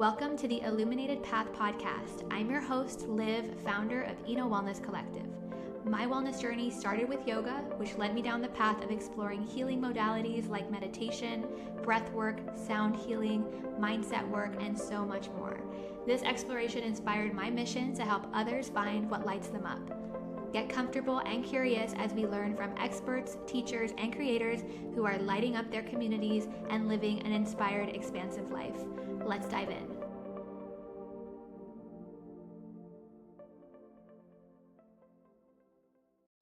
Welcome to the Illuminated Path podcast. I'm your host, Liv, founder of Eno Wellness Collective. My wellness journey started with yoga, which led me down the path of exploring healing modalities like meditation, breath work, sound healing, mindset work, and so much more. This exploration inspired my mission to help others find what lights them up. Get comfortable and curious as we learn from experts, teachers, and creators who are lighting up their communities and living an inspired, expansive life. Let's dive in.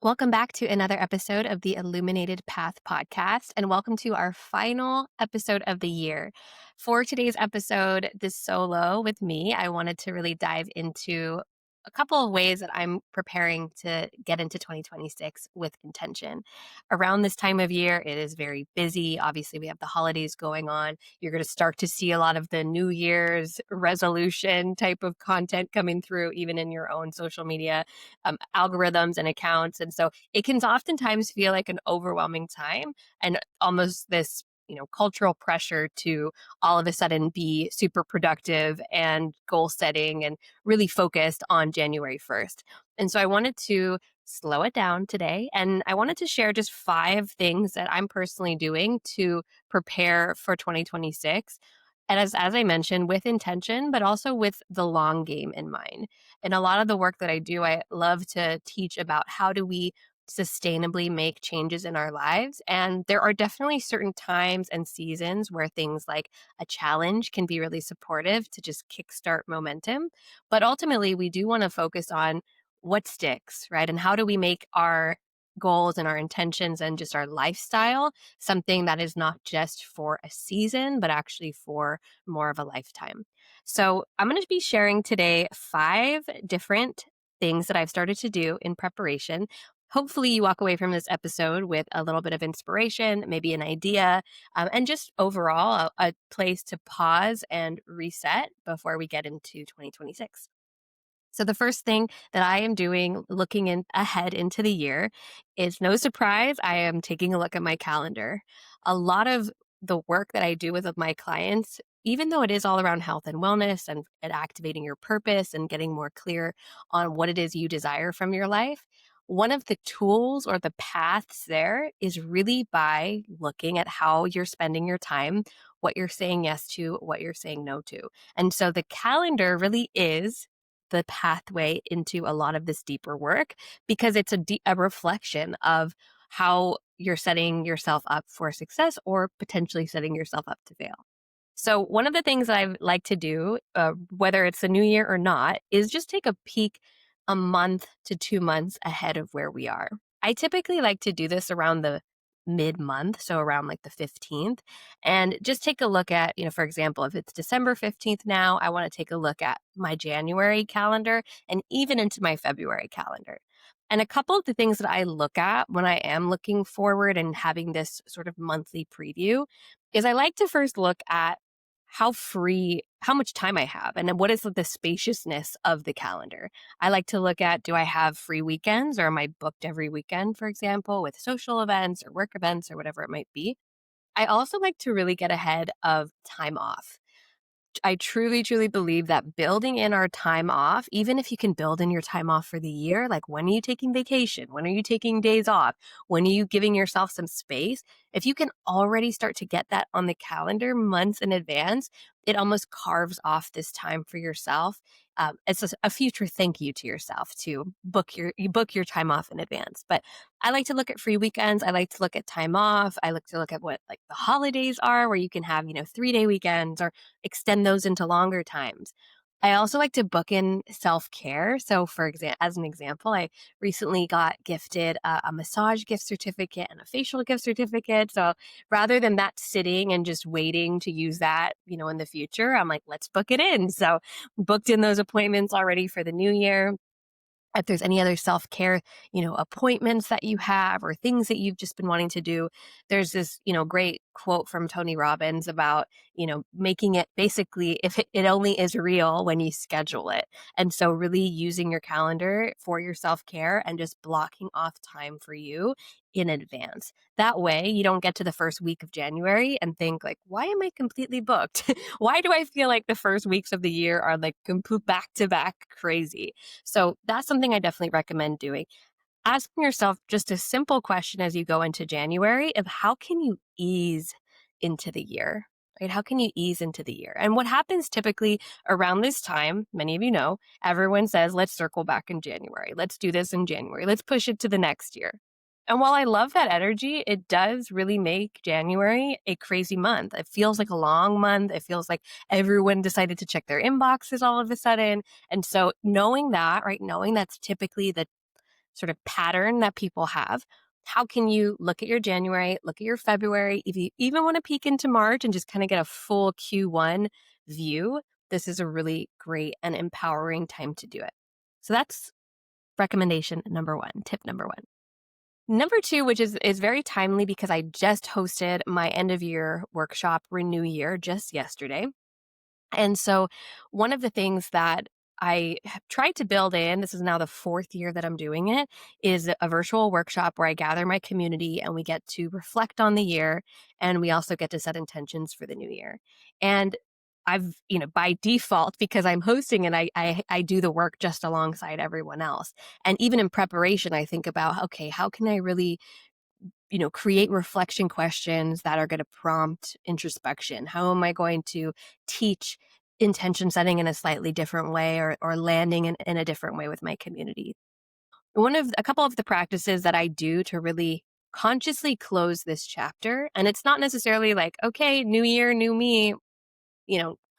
Welcome back to another episode of the Illuminated Path podcast, and welcome to our final episode of the year. For today's episode, this solo with me, I wanted to really dive into a couple of ways that I'm preparing to get into 2026 with intention. Around this time of year, it is very busy. Obviously, we have the holidays going on. You're going to start to see a lot of the New Year's resolution type of content coming through, even in your own social media algorithms and accounts. And so it can oftentimes feel like an overwhelming time and almost this cultural pressure to all of a sudden be super productive and goal setting and really focused on January 1st. And so I wanted to slow it down today, and I wanted to share just 5 things that I'm personally doing to prepare for 2026. And as I mentioned, with intention, but also with the long game in mind. And a lot of the work that I do, I love to teach about how do we sustainably make changes in our lives. And there are definitely certain times and seasons where things like a challenge can be really supportive to just kickstart momentum. But ultimately, we do want to focus on what sticks, right? And how do we make our goals and our intentions and just our lifestyle something that is not just for a season, but actually for more of a lifetime. So I'm going to be sharing today 5 different things that I've started to do in preparation. Hopefully you walk away from this episode with a little bit of inspiration, maybe an idea, and just overall a place to pause and reset before we get into 2026. So the first thing that I am doing looking ahead into the year is, no surprise, I am taking a look at my calendar. A lot of the work that I do with my clients, even though it is all around health and wellness and activating your purpose and getting more clear on what it is you desire from your life, one of the tools or the paths there is really by looking at how you're spending your time, what you're saying yes to, what you're saying no to. And so the calendar really is the pathway into a lot of this deeper work, because it's a reflection of how you're setting yourself up for success or potentially setting yourself up to fail. So one of the things that I like to do, whether it's the new year or not, is just take a peek a month to 2 months ahead of where we are. I typically like to do this around the mid-month, so around like the 15th, and just take a look at, for example, if it's December 15th now, I want to take a look at my January calendar and even into my February calendar. And a couple of the things that I look at when I am looking forward and having this sort of monthly preview is I like to first look at how much time I have and then what is the spaciousness of the calendar. I like to look at, do I have free weekends, or am I booked every weekend, for example, with social events or work events or whatever it might be. I also like to really get ahead of time off. I truly, truly believe that building in our time off, even if you can build in your time off for the year, like when are you taking vacation? When are you taking days off? When are you giving yourself some space? If you can already start to get that on the calendar months in advance, it almost carves off this time for yourself. It's a future thank you to yourself to you book your time off in advance. But I like to look at free weekends. I like to look at time off. I like to look at what like the holidays are, where you can have 3-day weekends or extend those into longer times. I also like to book in self-care. So as an example, I recently got gifted a massage gift certificate and a facial gift certificate. So rather than that sitting and just waiting to use that, in the future, I'm like, let's book it in. So booked in those appointments already for the new year. If there's any other self-care, appointments that you have or things that you've just been wanting to do, there's this, great quote from Tony Robbins about, making it basically, if it only is real when you schedule it. And so really using your calendar for your self-care and just blocking off time for you in advance. That way, you don't get to the first week of January and think like, why am I completely booked? Why do I feel like the first weeks of the year are like complete back to back crazy? So that's something I definitely recommend doing. Asking yourself just a simple question as you go into January of how can you ease into the year? Right? How can you ease into the year? And what happens typically around this time, many of you know, everyone says, let's circle back in January. Let's do this in January. Let's push it to the next year. And while I love that energy, it does really make January a crazy month. It feels like a long month. It feels like everyone decided to check their inboxes all of a sudden. And so knowing that, right, knowing that's typically the sort of pattern that people have. How can you look at your January, look at your February, if you even want to peek into March and just kind of get a full Q1 view, this is a really great and empowering time to do it. So that's recommendation number one, tip number one. Number two, which is very timely because I just hosted my end of year workshop, Renew Year, just yesterday. And so one of the things that I have tried to build in, this is now the fourth year that I'm doing it, is a virtual workshop where I gather my community and we get to reflect on the year and we also get to set intentions for the new year. And I've, by default, because I'm hosting and I do the work just alongside everyone else. And even in preparation, I think about, okay, how can I really create reflection questions that are going to prompt introspection? How am I going to teach intention setting in a slightly different way or landing in a different way with my community? A couple of the practices that I do to really consciously close this chapter, and it's not necessarily like, okay, new year, new me,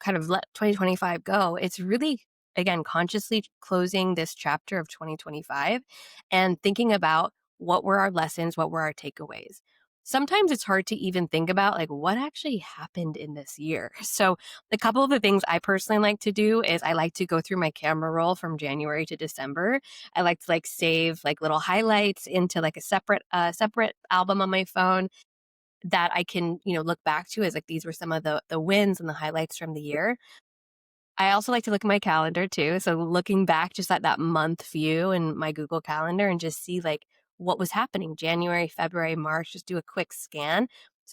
kind of let 2025 go. It's really, again, consciously closing this chapter of 2025 and thinking about what were our lessons, what were our takeaways. Sometimes it's hard to even think about like what actually happened in this year. So a couple of the things I personally like to do is I like to go through my camera roll from January to December. I like to save little highlights into a separate album on my phone that I can, look back to as these were some of the wins and the highlights from the year. I also like to look at my calendar too. So looking back just at that month view in my Google Calendar and just see what was happening January, February, March, just do a quick scan.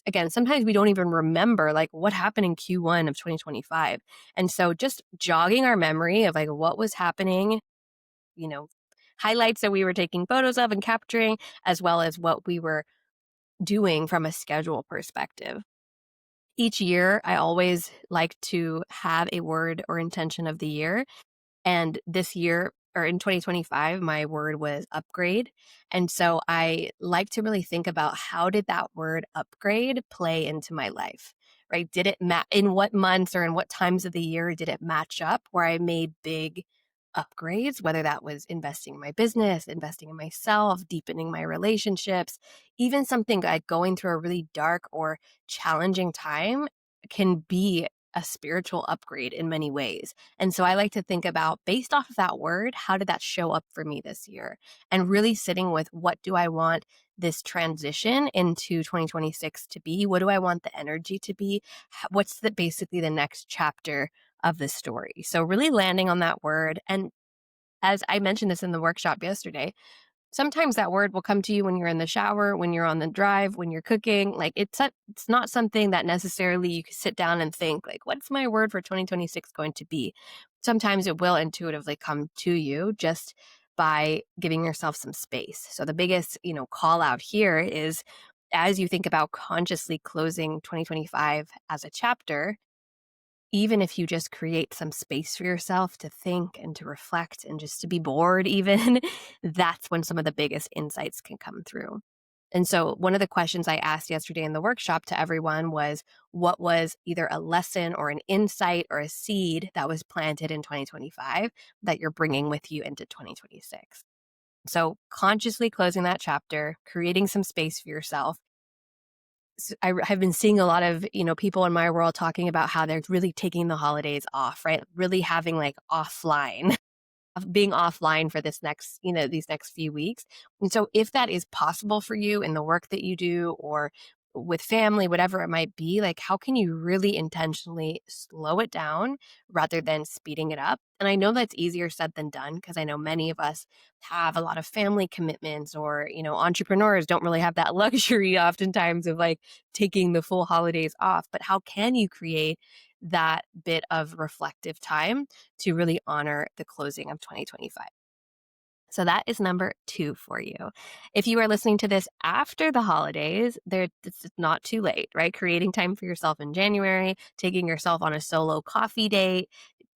Again, sometimes we don't even remember what happened in Q1 of 2025. And so just jogging our memory of what was happening, you know, highlights that we were taking photos of and capturing, as well as what we were doing from a schedule perspective. Each year, I always like to have a word or intention of the year. And this year, or in 2025, my word was upgrade. And so I like to really think about how did that word upgrade play into my life, right? Did it in what months or in what times of the year did it match up where I made big upgrades, whether that was investing in my business, investing in myself, deepening my relationships, even something like going through a really dark or challenging time can be a spiritual upgrade in many ways. And so I like to think about, based off of that word, how did that show up for me this year? And really sitting with, what do I want this transition into 2026 to be? What do I want the energy to be? What's basically the next chapter of the story? So really landing on that word. And as I mentioned this in the workshop yesterday, sometimes that word will come to you when you're in the shower, when you're on the drive, when you're cooking. It's not something that necessarily you can sit down and think what's my word for 2026 going to be? Sometimes it will intuitively come to you just by giving yourself some space. So the biggest, call out here is, as you think about consciously closing 2025 as a chapter, even if you just create some space for yourself to think and to reflect and just to be bored even, that's when some of the biggest insights can come through. And so one of the questions I asked yesterday in the workshop to everyone was, what was either a lesson or an insight or a seed that was planted in 2025 that you're bringing with you into 2026? So consciously closing that chapter, creating some space for yourself. I have been seeing a lot of, people in my world talking about how they're really taking the holidays off, right? Really having offline, being offline for these next few weeks. And so if that is possible for you in the work that you do, or with family, whatever it might be, like how can you really intentionally slow it down rather than speeding it up? And I know that's easier said than done because I know many of us have a lot of family commitments or, entrepreneurs don't really have that luxury oftentimes of like taking the full holidays off. But how can you create that bit of reflective time to really honor the closing of 2025? So that is number 2 for you. If you are listening to this after the holidays, it's not too late, right? Creating time for yourself in January, taking yourself on a solo coffee date,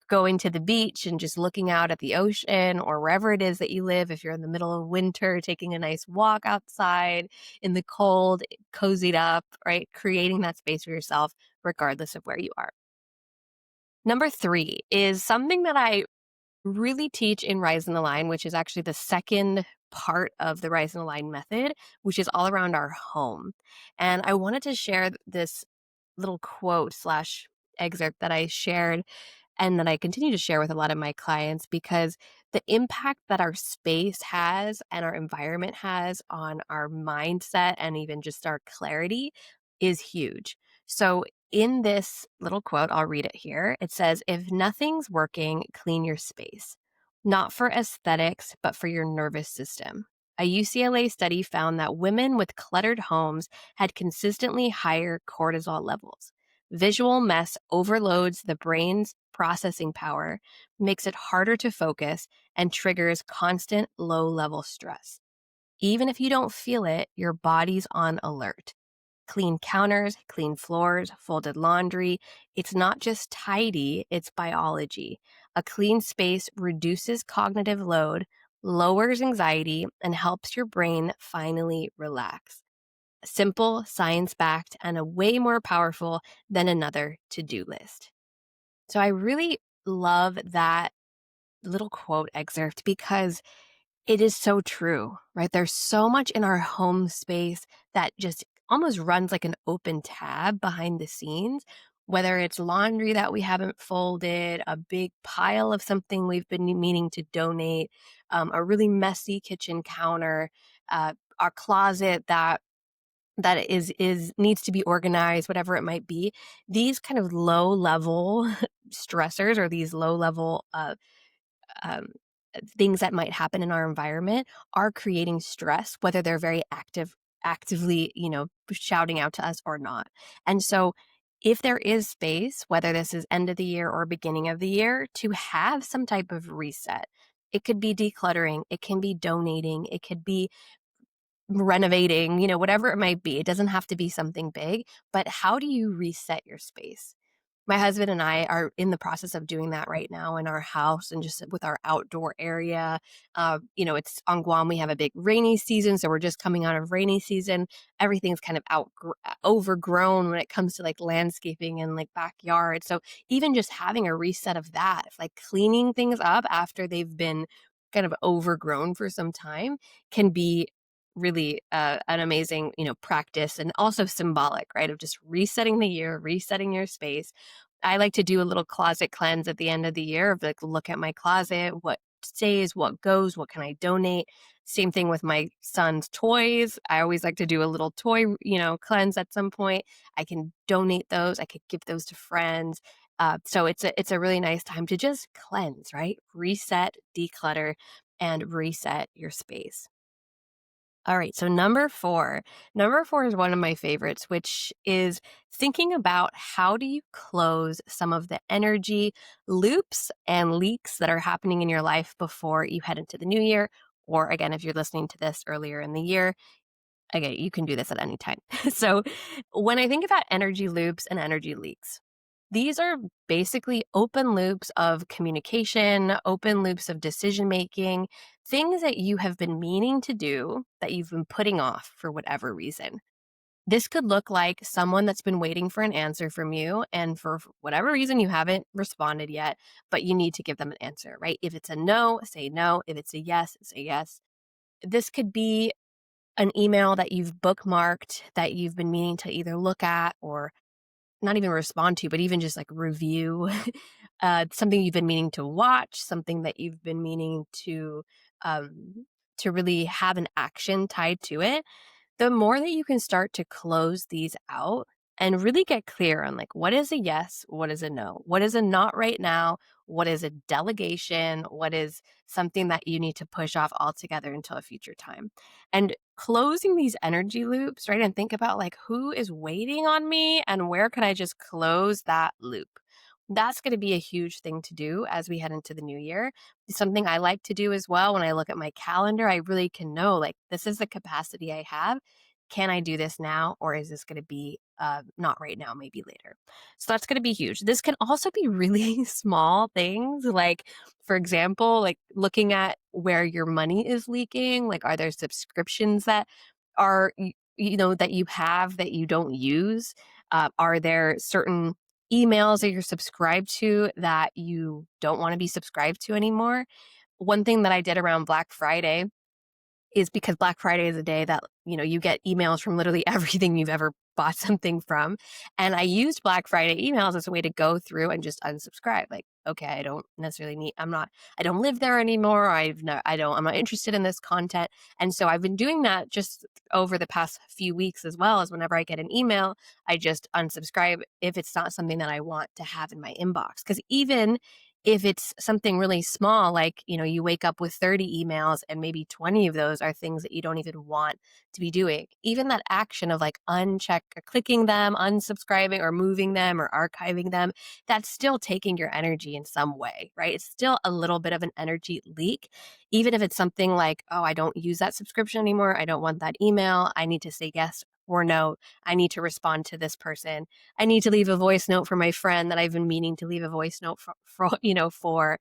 going to the beach and just looking out at the ocean or wherever it is that you live. If you're in the middle of winter, taking a nice walk outside in the cold, cozied up, right? Creating that space for yourself, regardless of where you are. Number 3 is something that I really teach in Rise and Align, which is actually the second part of the Rise and Align method, which is all around our home. And I wanted to share this little quote slash excerpt that I shared and that I continue to share with a lot of my clients because the impact that our space has and our environment has on our mindset and even just our clarity is huge. So, in this little quote, I'll read it here. It says, "If nothing's working, clean your space, not for aesthetics, but for your nervous system." A UCLA study found that women with cluttered homes had consistently higher cortisol levels. Visual mess overloads the brain's processing power, makes it harder to focus, and triggers constant low level stress. Even if you don't feel it, your body's on alert. Clean counters, clean floors, folded laundry. It's not just tidy, it's biology. A clean space reduces cognitive load, lowers anxiety, and helps your brain finally relax. Simple, science backed, and a way more powerful than another to do list. So I really love that little quote excerpt because it is so true, right? There's so much in our home space that just almost runs like an open tab behind the scenes, whether it's laundry that we haven't folded, a big pile of something we've been meaning to donate, a really messy kitchen counter, our closet that is needs to be organized, whatever it might be. These kind of low level stressors or these low level um, things that might happen in our environment are creating stress, whether they're very actively, shouting out to us or not. And so if there is space, whether this is end of the year or beginning of the year, to have some type of reset. It could be decluttering, it can be donating, it could be renovating, whatever it might be. It doesn't have to be something big, but how do you reset your space? My husband and I are in the process of doing that right now in our house and just with our outdoor area. It's on Guam. We have a big rainy season, so we're just coming out of rainy season. Everything's kind of overgrown when it comes to like landscaping and like backyard. So even just having a reset of that, like cleaning things up after they've been kind of overgrown for some time, can be really an amazing practice and also symbolic, right, of just resetting the year, resetting your space. I like to do a little closet cleanse at the end of the year of like, look at my closet, what stays, what goes, what can I donate. Same thing with my son's toys. I always like to do a little toy cleanse at some point. I can donate those, I could give those to friends. So it's a really nice time to just cleanse, right, reset, declutter, and reset your space. All right, so number 4. Number 4 is one of my favorites, which is thinking about how do you close some of the energy loops and leaks that are happening in your life before you head into the new year. Or again, if you're listening to this earlier in the year, again, you can do this at any time. So when I think about energy loops and energy leaks, these are basically open loops of communication, open loops of decision making, things that you have been meaning to do that you've been putting off for whatever reason. This could look like someone that's been waiting for an answer from you, and for whatever reason, you haven't responded yet, but you need to give them an answer, right? If it's a no, say no. If it's a yes, say yes. This could be an email that you've bookmarked that you've been meaning to either look at or not even respond to, but even just like review something you've been meaning to watch, something that you've been meaning um, to really have an action tied to it. the more that you can start to close these out and really get clear on like what is a yes, what is a no, what is a not right now, what is a delegation, what is something that you need to push off altogether until a future time. And closing these energy loops, right? And think about like who is waiting on me and where can I just close that loop? That's going to be a huge thing to do as we head into the new year. It's something I like to do as well. When I look at my calendar, I really can know like this is the capacity I have. Can I do this now, or is this going to be not right now, maybe later? So that's going to be huge. This can also be really small things, like for example, like looking at where your money is leaking. Like, are there subscriptions that are that you have that you don't use? Are there certain emails that you're subscribed to that you don't want to be subscribed to anymore? One thing that I did around Black Friday is because Black Friday is a day that, you get emails from literally everything you've ever bought something from. And I used Black Friday emails as a way to go through and just unsubscribe. Like, okay, I don't necessarily I don't live there anymore. I'm not interested in this content. And so I've been doing that just over the past few weeks as well. As whenever I get an email, I just unsubscribe if it's not something that I want to have in my inbox. Because even if it's something really small, like, you wake up with 30 emails and maybe 20 of those are things that you don't even want to be doing. Even that action of like uncheck or clicking them, unsubscribing or moving them or archiving them, that's still taking your energy in some way, right? It's still a little bit of an energy leak. Even if it's something like, oh, I don't use that subscription anymore. I don't want that email. I need to say yes or no. I need to respond to this person. I need to leave a voice note for my friend that I've been meaning to leave a voice note for.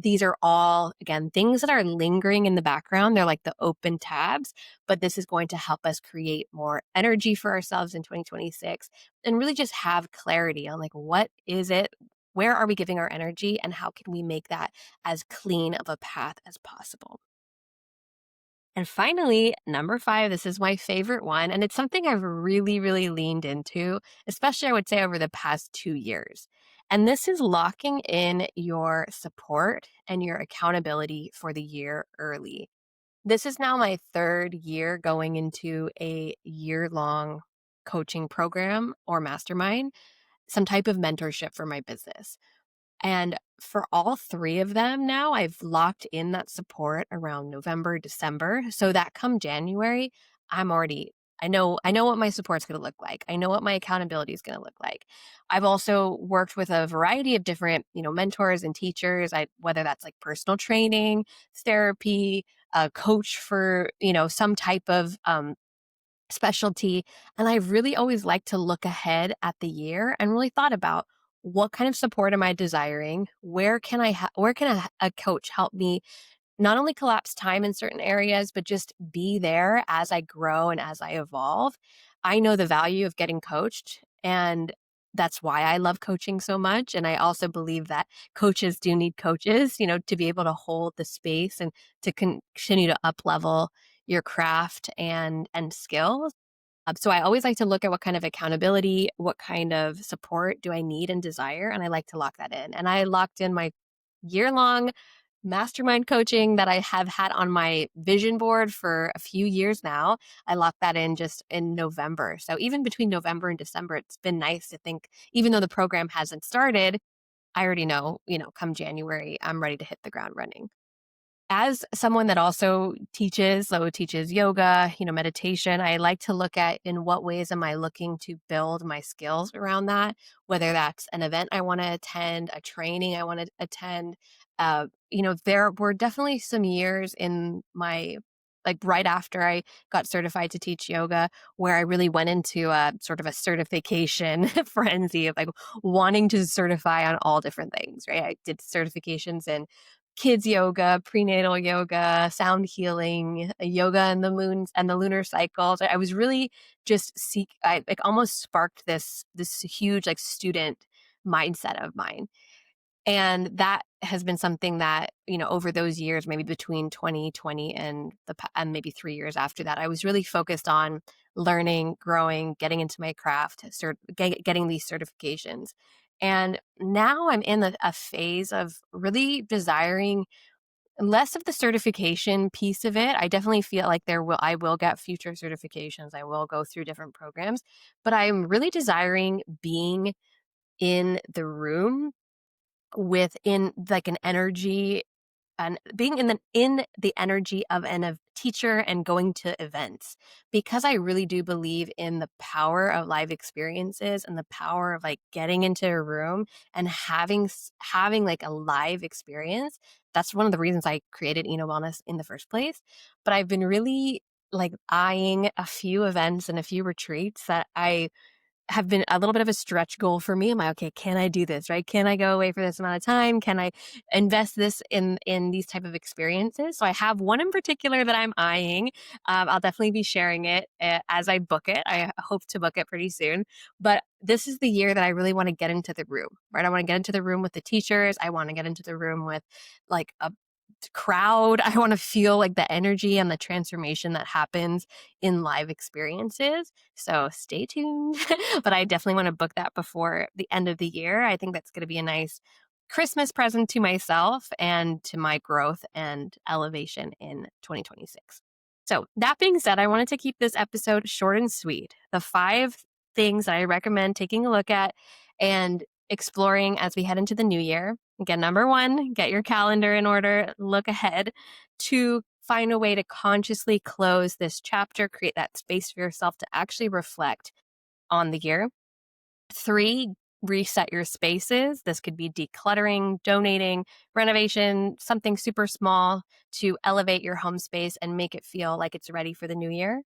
These are all, again, things that are lingering in the background. They're like the open tabs, but this is going to help us create more energy for ourselves in 2026 and really just have clarity on like, what is it? Where are we giving our energy and how can we make that as clean of a path as possible? And finally, number 5, this is my favorite one, and it's something I've really, really leaned into, especially I would say over the past 2 years. And this is locking in your support and your accountability for the year early. This is now my 3rd year going into a year-long coaching program or mastermind, some type of mentorship for my business. And for all 3 of them now, I've locked in that support around November, December, so that come January, I know what my support's gonna look like. I know what my accountability is gonna look like. I've also worked with a variety of different, mentors and teachers, whether that's like personal training, therapy, a coach for, some type of, specialty. And I really always like to look ahead at the year and really thought about what kind of support am I desiring? Where can a coach help me not only collapse time in certain areas, but just be there as I grow and as I evolve? I know the value of getting coached, and that's why I love coaching so much. And I also believe that coaches do need coaches, to be able to hold the space and to continue to up level your craft and skills. So I always like to look at what kind of accountability, what kind of support do I need and desire, and I like to lock that in. And I locked in my year-long mastermind coaching that I have had on my vision board for a few years now. I locked that in just in November. So even between November and December, it's been nice to think, even though the program hasn't started, I already know, come January, I'm ready to hit the ground running. As someone that also teaches yoga, meditation, I like to look at in what ways am I looking to build my skills around that, whether that's an event I want to attend, a training I want to attend. There were definitely some years in my, like right after I got certified to teach yoga, where I really went into a sort of a certification frenzy of like wanting to certify on all different things, right? I did certifications in kids yoga, prenatal yoga, sound healing, yoga and the moons and the lunar cycles. I was really just I like almost sparked this huge like student mindset of mine. And that has been something that, over those years, maybe between 2020 and maybe 3 years after that, I was really focused on learning, growing, getting into my craft, getting these certifications. And now I'm in a phase of really desiring less of the certification piece of it. I definitely feel like I will get future certifications. I will go through different programs, but I'm really desiring being in the room within like an energy and being in the energy of a teacher and going to events, because I really do believe in the power of live experiences and the power of like getting into a room and having like a live experience. That's one of the reasons I created Eno Wellness in the first place. But I've been really like eyeing a few events and a few retreats that I have been a little bit of a stretch goal for me. I'm like, okay, can I do this, right? Can I go away for this amount of time? Can I invest this in these type of experiences? So I have one in particular that I'm eyeing. I'll definitely be sharing it as I book it. I hope to book it pretty soon. But this is the year that I really want to get into the room, right? I want to get into the room with the teachers. I want to get into the room with like a crowd. I want to feel like the energy and the transformation that happens in live experiences. So stay tuned. But I definitely want to book that before the end of the year. I think that's going to be a nice Christmas present to myself and to my growth and elevation in 2026. So, that being said, I wanted to keep this episode short and sweet. The 5 things that I recommend taking a look at and exploring as we head into the new year. Again, number 1, get your calendar in order, look ahead. 2, find a way to consciously close this chapter, create that space for yourself to actually reflect on the year. 3, reset your spaces. This could be decluttering, donating, renovation, something super small to elevate your home space and make it feel like it's ready for the new year.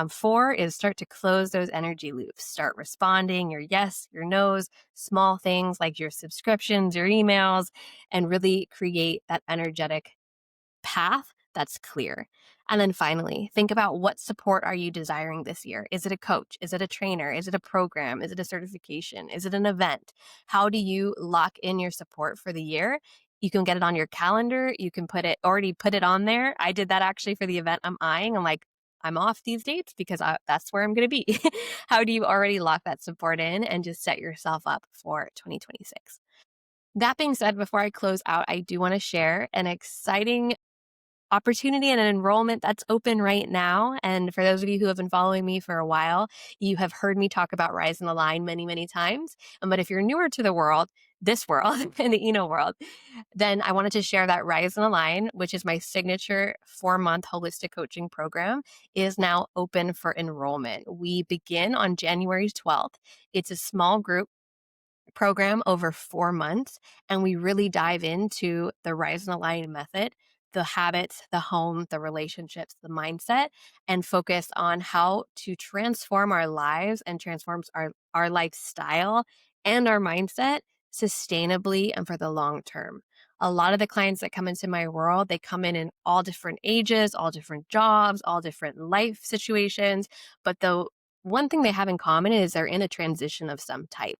4 is start to close those energy loops. Start responding your yes, your no's, small things like your subscriptions, your emails, and really create that energetic path that's clear. And then finally, think about what support are you desiring this year? Is it a coach? Is it a trainer? Is it a program? Is it a certification? Is it an event? How do you lock in your support for the year? You can get it on your calendar. You can already put it on there. I did that actually for the event I'm eyeing. I'm like, I'm off these dates because that's where I'm going to be. How do you already lock that support in and just set yourself up for 2026? That being said, before I close out, I do want to share an exciting opportunity and an enrollment that's open right now. And for those of you who have been following me for a while, you have heard me talk about Rise and Align many, many times. But if you're newer to the world, this world, in the Eno world, then I wanted to share that Rise and Align, which is my signature 4-month holistic coaching program, is now open for enrollment. We begin on January 12th. It's a small group program over 4 months, and we really dive into the Rise and Align method, the habits, the home, the relationships, the mindset, and focus on how to transform our lives and transforms our lifestyle and our mindset sustainably and for the long term. A lot of the clients that come into my world, they come in all different ages, all different jobs, all different life situations, but the one thing they have in common is they're in a transition of some type.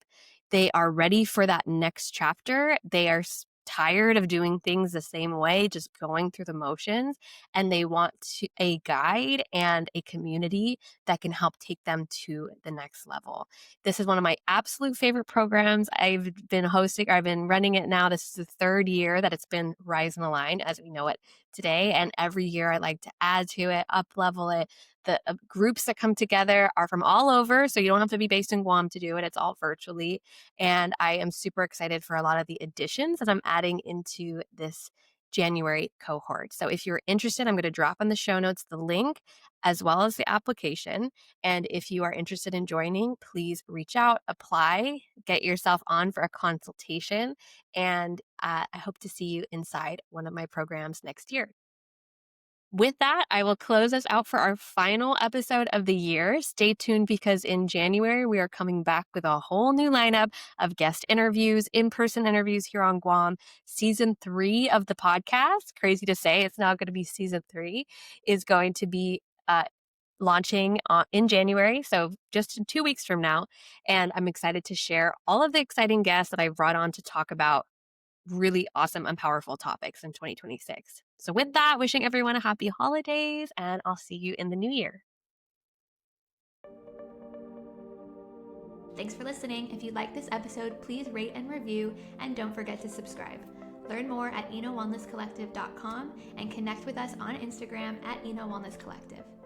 They are ready for that next chapter. They are tired of doing things the same way, just going through the motions, and they want a guide and a community that can help take them to the next level. This is one of my absolute favorite programs. I've been running it now. This is the 3rd year that it's been Rise and Align as we know it today. And every year I like to add to it, up level it. The groups that come together are from all over, so you don't have to be based in Guam to do it. It's all virtually. And I am super excited for a lot of the additions that I'm adding into this January cohort. So if you're interested, I'm going to drop in the show notes the link as well as the application. And if you are interested in joining, please reach out, apply, get yourself on for a consultation. And I hope to see you inside one of my programs next year. With that, I will close us out for our final episode of the year. Stay tuned because in January, we are coming back with a whole new lineup of guest interviews, in-person interviews here on Guam. Season 3 of the podcast, crazy to say, it's now going to be season 3, is going to be launching in January, so just in 2 weeks from now. And I'm excited to share all of the exciting guests that I've brought on to talk about really awesome and powerful topics in 2026. So with that, wishing everyone a happy holidays, and I'll see you in the new year. Thanks for listening. If you like this episode, please rate and review, and don't forget to subscribe. Learn more at enowellnesscollective.com and connect with us on Instagram at enowellnesscollective.